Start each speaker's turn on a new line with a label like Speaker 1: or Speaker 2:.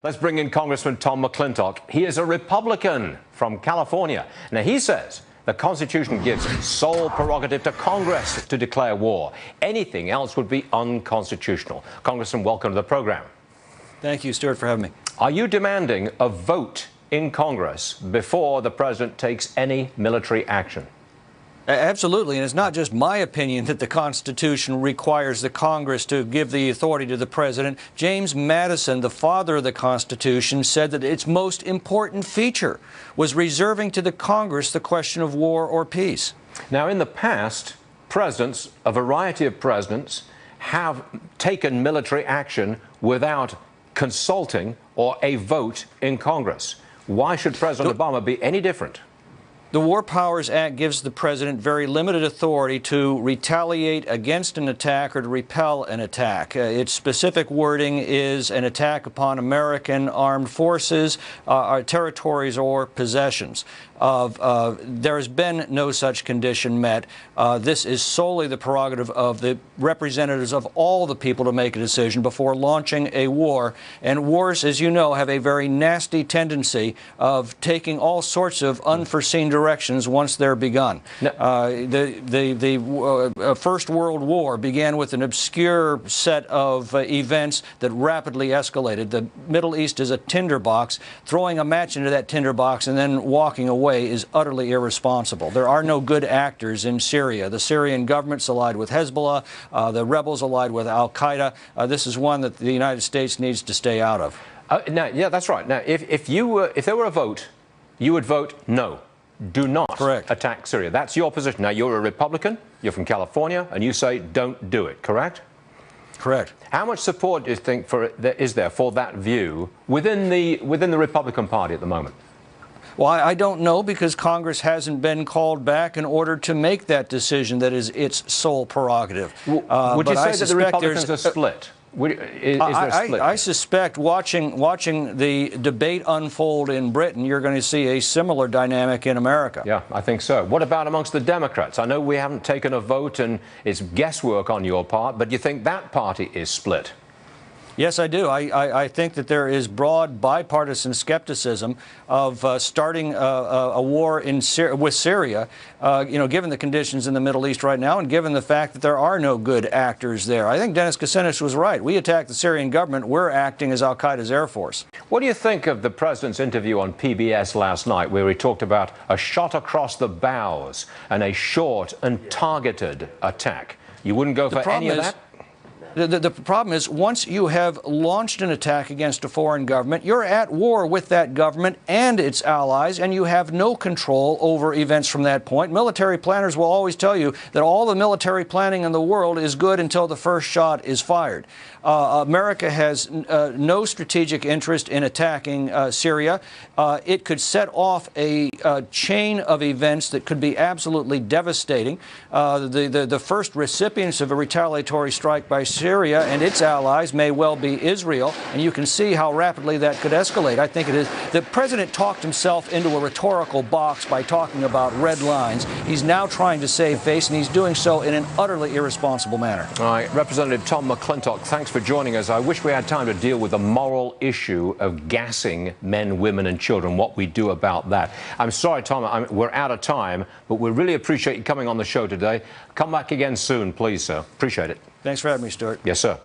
Speaker 1: Let's bring in Congressman Tom McClintock. He is a Republican from California. Now, he says the Constitution gives sole prerogative to Congress to declare war. Anything else would be unconstitutional. Congressman, welcome to the program.
Speaker 2: Thank you, Stuart, for having me.
Speaker 1: Are you demanding a vote in Congress before the president takes any military action?
Speaker 2: Absolutely, and it's not just my opinion that the Constitution requires the Congress to give the authority to the president. James Madison, the father of the Constitution, said that its most important feature was reserving to the Congress the question of war or peace.
Speaker 1: Now, in the past, presidents, a variety of presidents, have taken military action without consulting or a vote in Congress. Why should President Obama be any different?
Speaker 2: The War Powers Act gives the president very limited authority to retaliate against an attack or to repel an attack. Its specific wording is an attack upon American armed forces, territories, or possessions. There has been no such condition met. This is solely the prerogative of the representatives of all the people to make a decision before launching a war. And wars, as you know, have a very nasty tendency of taking all sorts of unforeseen directions once they're begun. The First World War began with an obscure set of events that rapidly escalated. The Middle East is a tinderbox. Throwing a match into that tinderbox and then walking away is utterly irresponsible. There are no good actors in Syria. The Syrian government's allied with Hezbollah. The rebels allied with al-Qaeda. This is one that the United States needs to stay out of.
Speaker 1: Yeah, that's right. Now, if there were a vote, you would vote no. Do not attack Syria. That's your position. Now, you're a Republican, you're from California, and you say don't do it, correct?
Speaker 2: Correct.
Speaker 1: How much support do you think is there for that view within the Republican Party at the moment?
Speaker 2: Well, I don't know, because Congress hasn't been called back in order to make that decision that is its sole prerogative.
Speaker 1: Would you say that the Republicans are split? Is there a split?
Speaker 2: I suspect watching the debate unfold in Britain, you're going to see a similar dynamic in America.
Speaker 1: Yeah, I think so. What about amongst the Democrats? I know we haven't taken a vote and it's guesswork on your part, but do you think that party is split?
Speaker 2: Yes, I do. I think that there is broad bipartisan skepticism of starting a war with Syria, given the conditions in the Middle East right now and given the fact that there are no good actors there. I think Dennis Kucinich was right. We attacked the Syrian government. We're acting as al-Qaeda's air force.
Speaker 1: What do you think of the president's interview on PBS last night, where he talked about a shot across the bows and a short and targeted attack? You wouldn't go for any of that?
Speaker 2: The problem is, once you have launched an attack against a foreign government, you're at war with that government and its allies, and you have no control over events from that point. Military planners will always tell you that all the military planning in the world is good until the first shot is fired. America has no strategic interest in attacking Syria. It could set off a chain of events that could be absolutely devastating. The first recipients of a retaliatory strike by Syria and its allies may well be Israel, and you can see how rapidly that could escalate. I think it is. The president talked himself into a rhetorical box by talking about red lines. He's now trying to save face, and he's doing so in an utterly irresponsible manner.
Speaker 1: All right, Representative Tom McClintock, thanks for joining us. I wish we had time to deal with the moral issue of gassing men, women, and children, what we do about that. I'm sorry, Tom, we're out of time, but we really appreciate you coming on the show today. Come back again soon, please, sir. Appreciate it.
Speaker 2: Thanks for having me, Stuart.
Speaker 1: Yes, sir.